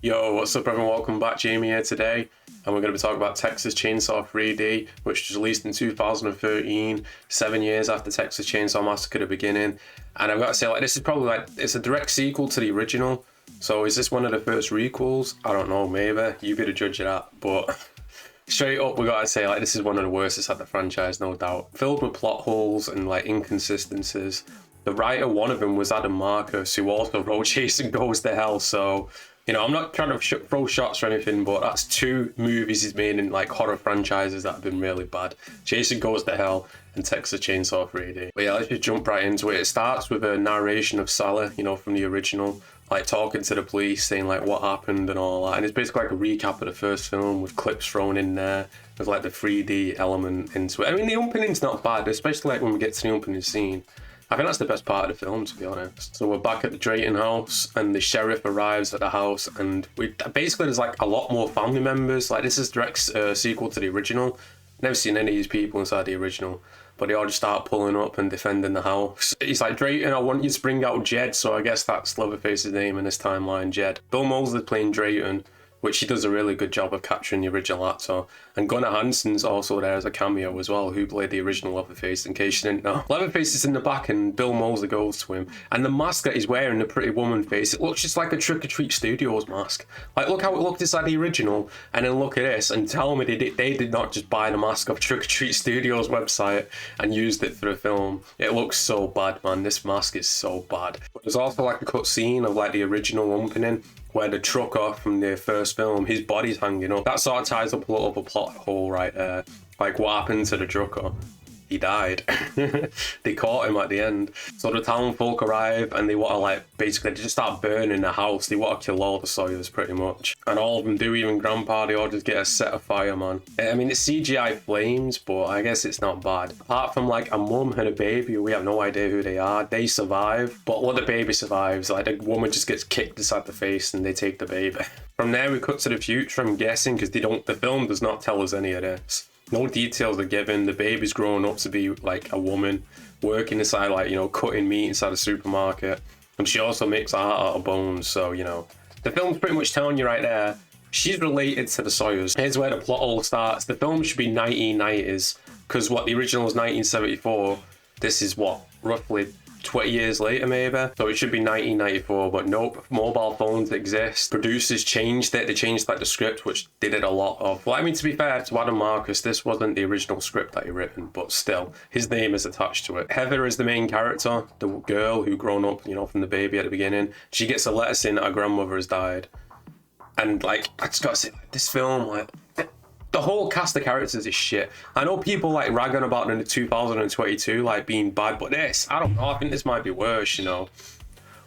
Yo, what's up everyone? Welcome back. Jamie here today, and we're going to be talking about Texas Chainsaw 3D, which was released in 2013, 7 years after Texas Chainsaw Massacre: The Beginning. And I've got to say, this is probably it's a direct sequel to the original. So is this one of the first requels? I don't know, maybe. You be the judge of that. But straight up, we got to say, this is one of the worst it's had the franchise, no doubt. Filled with plot holes and inconsistencies. The writer, one of them, was Adam Marcus, who also wrote Jason Goes to Hell. So, I'm not trying to throw shots or anything, but that's two movies he's made in horror franchises that have been really bad. Jason Goes to Hell and Texas Chainsaw 3D. But yeah, let's just jump right into it. It starts with a narration of Sally, from the original, talking to the police, saying what happened and all that. And it's basically a recap of the first film with clips thrown in there. There's the 3D element into it. I mean, the opening's not bad, especially when we get to the opening scene. I think that's the best part of the film, to be honest. So we're back at the Drayton house, and the sheriff arrives at the house, and basically there's a lot more family members. This is direct sequel to the original. Never seen any of these people inside the original, but they all just start pulling up and defending the house. He's like, Drayton, I want you to bring out Jed. So I guess that's Leatherface's name in this timeline, Jed. Bill Moseley's playing Drayton, which he does a really good job of capturing the original actor. And Gunnar Hansen's also there as a cameo as well, who played the original Leatherface, in case you didn't know. Leatherface is in the back and Bill Moseley goes to him. And the mask that he's wearing, the Pretty Woman face, it looks just like a Trick or Treat Studios mask. Look how it looked inside the original, and then look at this, and tell me they did not just buy the mask off Trick or Treat Studios website and used it for the film. It looks so bad, man. This mask is so bad. But there's also a cut scene of the original opening, where the trucker from the first film, his body's hanging up. That sort of ties up a little of a plot hole right there. What happened to the trucker? He died. They caught him at the end. So the town folk arrive and they want to basically they just start burning the house. They want to kill all the Sawyers pretty much. And all of them do, even Grandpa, they all just get a set of fire, man. I mean, it's CGI flames, but I guess it's not bad. Apart from a mum and a baby, we have no idea who they are. They survive, but when the baby survives, the woman just gets kicked inside the face and they take the baby. From there we cut to the future, I'm guessing, because the film does not tell us any of this. No details are given. The baby's growing up to be a woman, working inside cutting meat inside a supermarket, and she also makes art out of bones. So the film's pretty much telling you right there, she's related to the Sawyers. Here's where the plot all starts. The film should be 1990s, because the original was 1974. This is roughly 20 years later maybe, so it should be 1994, but nope, mobile phones exist. Producers changed it. They changed the script, which they did a lot of. Well, I mean, to be fair to Adam Marcus, this wasn't the original script that he written, but still his name is attached to it. Heather is the main character, the girl who grown up from the baby at the beginning. She gets a letter saying that her grandmother has died, and I just gotta say, this film, the whole cast of characters is shit. I know people ragging about in 2022 being bad, but this, I don't know, I think this might be worse,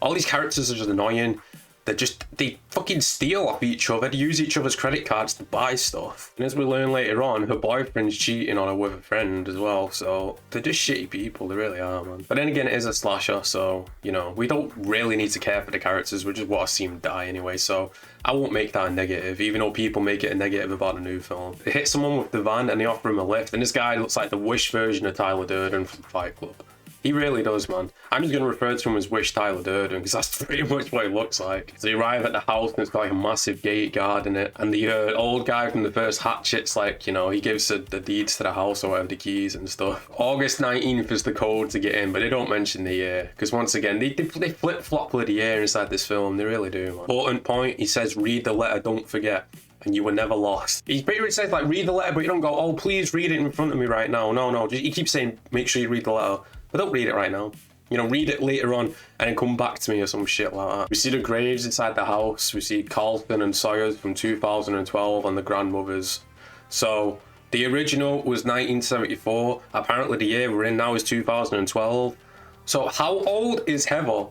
All these characters are just annoying. They fucking steal off each other. They use each other's credit cards to buy stuff. And as we learn later on, her boyfriend's cheating on her with a friend as well. So they're just shitty people. They really are, man. But then again, it is a slasher. So, we don't really need to care for the characters. We just want to see them die anyway. So I won't make that a negative, even though people make it a negative about the new film. They hit someone with the van and they offer him a lift. And this guy looks like the Wish version of Tyler Durden from Fight Club. He really does, man. I'm just going to refer to him as Wish Tyler Durden, because that's pretty much what he looks like. So they arrive at the house and it's got a massive gate guard in it. And the old guy from the first Hatchet's he gives the deeds to the house or whatever, the keys and stuff. August 19th is the code to get in, but they don't mention the year. Because once again, they flip-flop with the year inside this film. They really do, man. Important point, he says, read the letter, don't forget. And you were never lost. He pretty much says, read the letter, but you don't go, oh, please read it in front of me right now. No. He keeps saying, make sure you read the letter. But don't read it right now. Read it later on and then come back to me or some shit like that. We see the graves inside the house. We see Carlton and Sawyers from 2012 and the grandmothers. So the original was 1974. Apparently the year we're in now is 2012. So how old is Heather?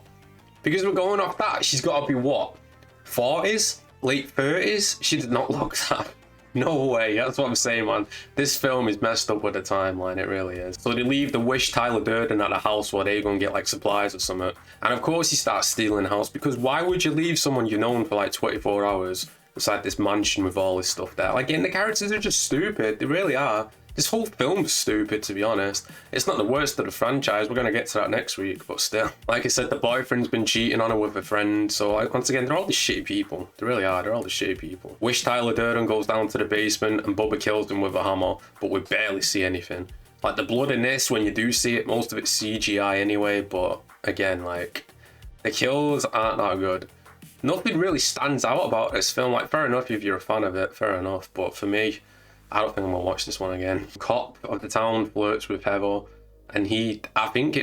Because we're going off that, she's got to be what? 40s? Late 30s? She did not look that. No way, that's what I'm saying, man. This film is messed up with the timeline, it really is. So they leave the Wish Tyler Durden at the house where they're gonna get supplies or something. And of course he starts stealing the house, because why would you leave someone you've known for 24 hours inside this mansion with all this stuff there? Again, the characters are just stupid, they really are. This whole film's stupid, to be honest. It's not the worst of the franchise. We're going to get to that next week, but still. Like I said, the boyfriend's been cheating on her with a friend. So, like, once again, they're all the shitty people. They really are. They're all the shitty people. Wish Tyler Durden goes down to the basement and Bubba kills him with a hammer, but we barely see anything. Like, the blood in this, when you do see it, most of it's CGI anyway, but again, like, the kills aren't that good. Nothing really stands out about this film. Like, fair enough if you're a fan of it, fair enough. But for me, I don't think I'm gonna watch this one again. Cop of the town flirts with Heather, and I think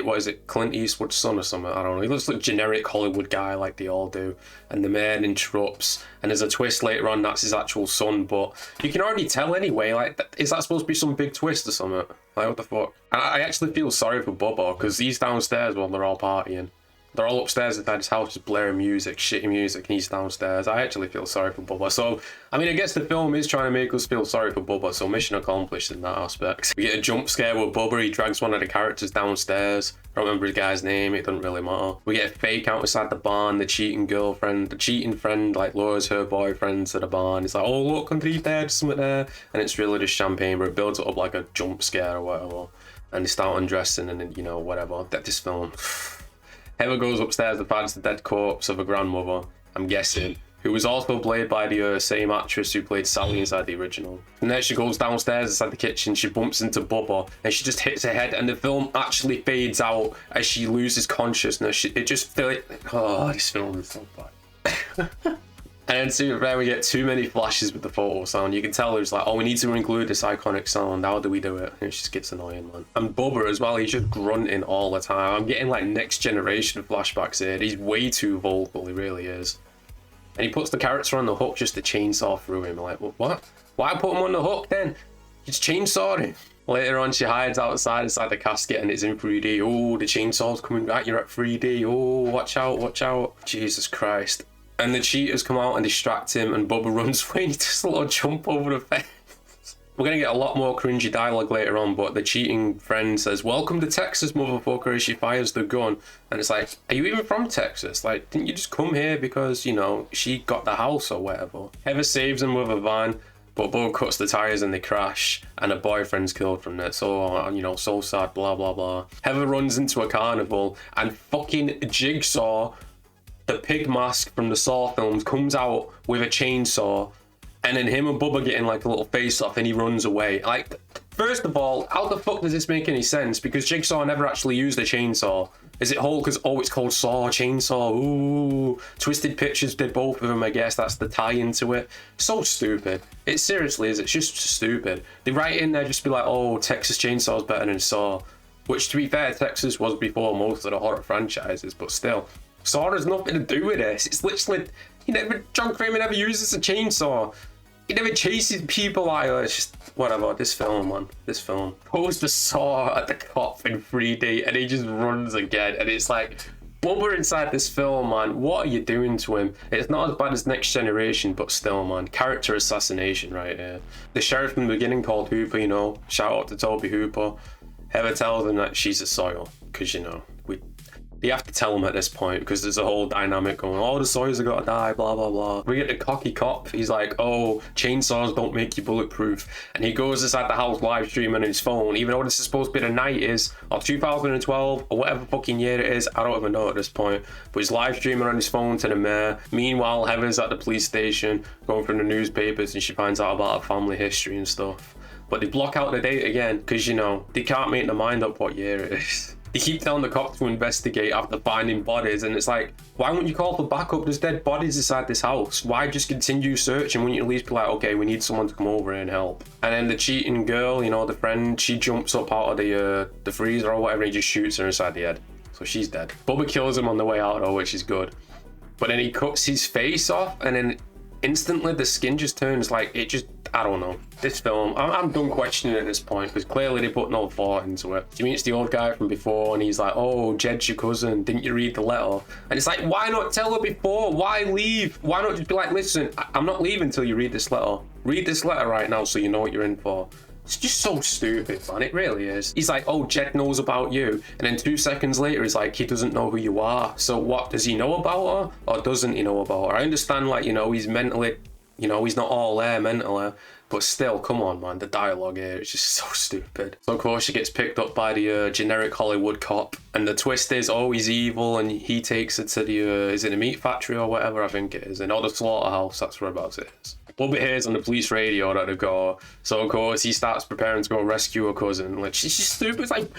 Clint Eastwood's son or something, I don't know. He looks like a generic Hollywood guy like they all do. And the man interrupts, and there's a twist later on that's his actual son, but you can already tell anyway, like, is that supposed to be some big twist or something? Like, what the fuck? And I actually feel sorry for Bubba, because he's downstairs while they're all partying. They're all upstairs inside his house just blaring music, shitty music, and he's downstairs. I actually feel sorry for Bubba. So, I mean, I guess the film is trying to make us feel sorry for Bubba, so mission accomplished in that aspect. We get a jump scare with Bubba. He drags one of the characters downstairs. I don't remember the guy's name. It doesn't really matter. We get a fake outside the barn. The cheating friend, like, lures her boyfriend to the barn. He's like, oh, look, underneath there, something there. And it's really just champagne, but it builds it up like a jump scare or whatever. And they start undressing and then, you know, whatever. This film... Heather goes upstairs and finds the dead corpse of her grandmother, I'm guessing, who was also played by the same actress who played Sally inside the original. And then she goes downstairs inside the kitchen, she bumps into Bubba, and she just hits her head, and the film actually fades out as she loses consciousness. It just feels like, oh, this film is so bad. And then we get too many flashes with the photo sound. You can tell it's like, oh, we need to include this iconic sound. How do we do it? And it just gets annoying, man. And Bubba as well, he's just grunting all the time. I'm getting like next generation flashbacks here. He's way too vocal, he really is. And he puts the character on the hook just to chainsaw through him. Like, what? Why put him on the hook then? Just chainsaw him. Later on, she hides inside the casket and it's in 3D. Oh, the chainsaw's coming back. You're at 3D. Oh, watch out, watch out. Jesus Christ. And the cheaters come out and distract him, and Bubba runs away and he does a little jump over the fence. We're going to get a lot more cringy dialogue later on, but the cheating friend says, welcome to Texas, motherfucker, as she fires the gun. And it's like, are you even from Texas? Like, didn't you just come here because, you know, she got the house or whatever? Heather saves him with a van, but Bubba cuts the tires and they crash, and her boyfriend's killed from it. So, you know, so sad, blah, blah, blah. Heather runs into a carnival, and fucking Jigsaw, the pig mask from the Saw films, comes out with a chainsaw, and then him and Bubba getting like a little face off and he runs away. Like, first of all, how the fuck does this make any sense? Because Jigsaw never actually used a chainsaw. Is it whole because, oh, it's called Saw, Chainsaw, ooh. Twisted Pictures did both of them, I guess. That's the tie into it. So stupid. It seriously is. It's just stupid. They write in there just be like, oh, Texas Chainsaw's better than Saw. Which, to be fair, Texas was before most of the horror franchises, but still. Saw has nothing to do with this. It's literally, John Kramer never uses a chainsaw. He never chases people either. It's just, whatever, this film, man. This film. Pose the Saw at the cop in 3D and he just runs again. And it's like, Bubba inside this film, man, what are you doing to him? It's not as bad as Next Generation, but still, man. Character assassination right here. The sheriff from the beginning called Hooper, you know. Shout out to Toby Hooper. Heather tells him that she's a Sawyer. Because, you know, you have to tell him at this point because there's a whole dynamic going, oh, the Sawyers have got to die, blah, blah, blah. We get the cocky cop. He's like, oh, chainsaws don't make you bulletproof. And he goes inside the house live streaming on his phone, even though this is supposed to be the 90s or 2012 or whatever fucking year it is. I don't even know at this point. But he's live streaming on his phone to the mayor. Meanwhile, Heather's at the police station going through the newspapers and she finds out about her family history and stuff. But they block out the date again because, you know, they can't make their mind up what year it is. They keep telling the cops to investigate after finding bodies, and it's like, why wouldn't you call for backup? There's dead bodies inside this house. Why just continue searching? Wouldn't you at least be like, okay, we need someone to come over and help? And then the cheating girl, you know, the friend, she jumps up out of the freezer or whatever, and he just shoots her inside the head. So she's dead. Bubba kills him on the way out though, which is good. But then he cuts his face off, and then instantly the skin just turns like, it just, I don't know. This film, I'm done questioning at this point because clearly they put no thought into it. You mean it's the old guy from before and he's like, oh, Jed's your cousin, didn't you read the letter? And it's like, why not tell her before? Why leave? Why not just be like, listen, I'm not leaving until you read this letter. Read this letter right now so you know what you're in for. It's just so stupid, man. It really is. He's like, oh, Jed knows about you. And then 2 seconds later, he's like, he doesn't know who you are. So what, does he know about her? Or doesn't he know about her? I understand, like, you know, he's mentally You know, he's not all there mentally. But still, come on, man, the dialogue here is just so stupid. So, of course, she gets picked up by the generic Hollywood cop. And the twist is, oh, he's evil, and he takes her to the, is it a meat factory or whatever, I think it is. And the slaughterhouse, that's whereabouts it is. Bubba hears on the police radio that they go. So, of course, he starts preparing to go rescue her cousin. Like, she's just stupid. It's like,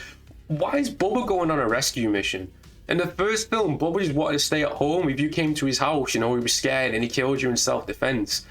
why is Bubba going on a rescue mission? In the first film, Bubba just wanted to stay at home. If you came to his house, you know, he was scared and he killed you in self-defense.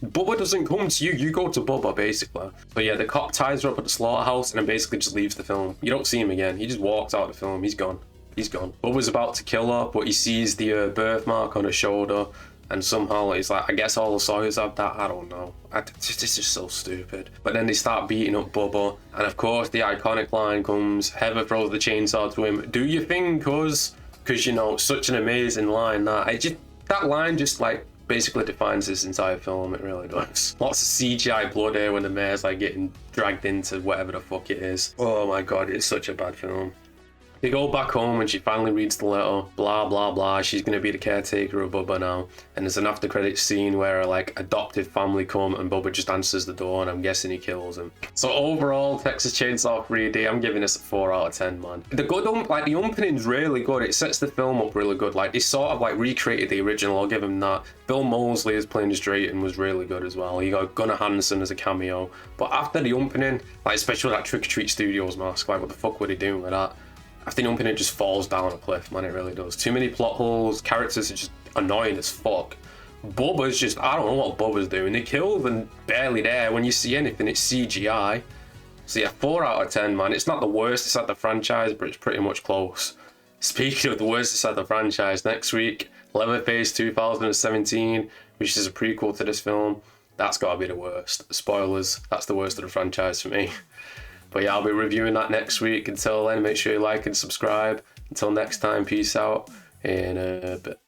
Bubba doesn't come to you, you go to Bubba, basically. But yeah, the cop ties her up at the slaughterhouse and then basically just leaves the film. You don't see him again. He just walks out of the film. He's gone. He's gone. Bubba's about to kill her, but he sees the birthmark on her shoulder. And somehow he's like, I guess all the Sawyers have that. I don't know. It's just so stupid. But then they start beating up Bubba. And of course, the iconic line comes, Heather throws the chainsaw to him. Do you think, cuz? Because, you know, such an amazing line. That line just, like, basically defines this entire film. It really does. Lots of CGI blood here when the mayor's, like, getting dragged into whatever the fuck it is. Oh my god, it's such a bad film. They go back home and she finally reads the letter, blah, blah, blah. She's going to be the caretaker of Bubba now. And there's an after credits scene where like adoptive family come and Bubba just answers the door and I'm guessing he kills him. So overall, Texas Chainsaw 3D, I'm giving this a 4 out of 10, man. The opening's really good. It sets the film up really good. Like, they sort of like recreated the original, I'll give him that. Bill Moseley as playing Drayton was really good as well. You got Gunnar Hansen as a cameo. But after the opening, like especially that Trick or Treat Studios mask, like what the fuck were they doing with that? After the opening, it just falls down a cliff, man, it really does. Too many plot holes, characters are just annoying as fuck. Bubba's just, I don't know what Bubba's doing. They killed and barely there. When you see anything, it's CGI. So yeah, 4 out of 10, man. It's not the worst it's at the franchise, but it's pretty much close. Speaking of the worst it's at the franchise, next week, Leatherface 2017, which is a prequel to this film. That's gotta be the worst. Spoilers, that's the worst of the franchise for me. But yeah, I'll be reviewing that next week. Until then, make sure you like and subscribe. Until next time, peace out in a bit.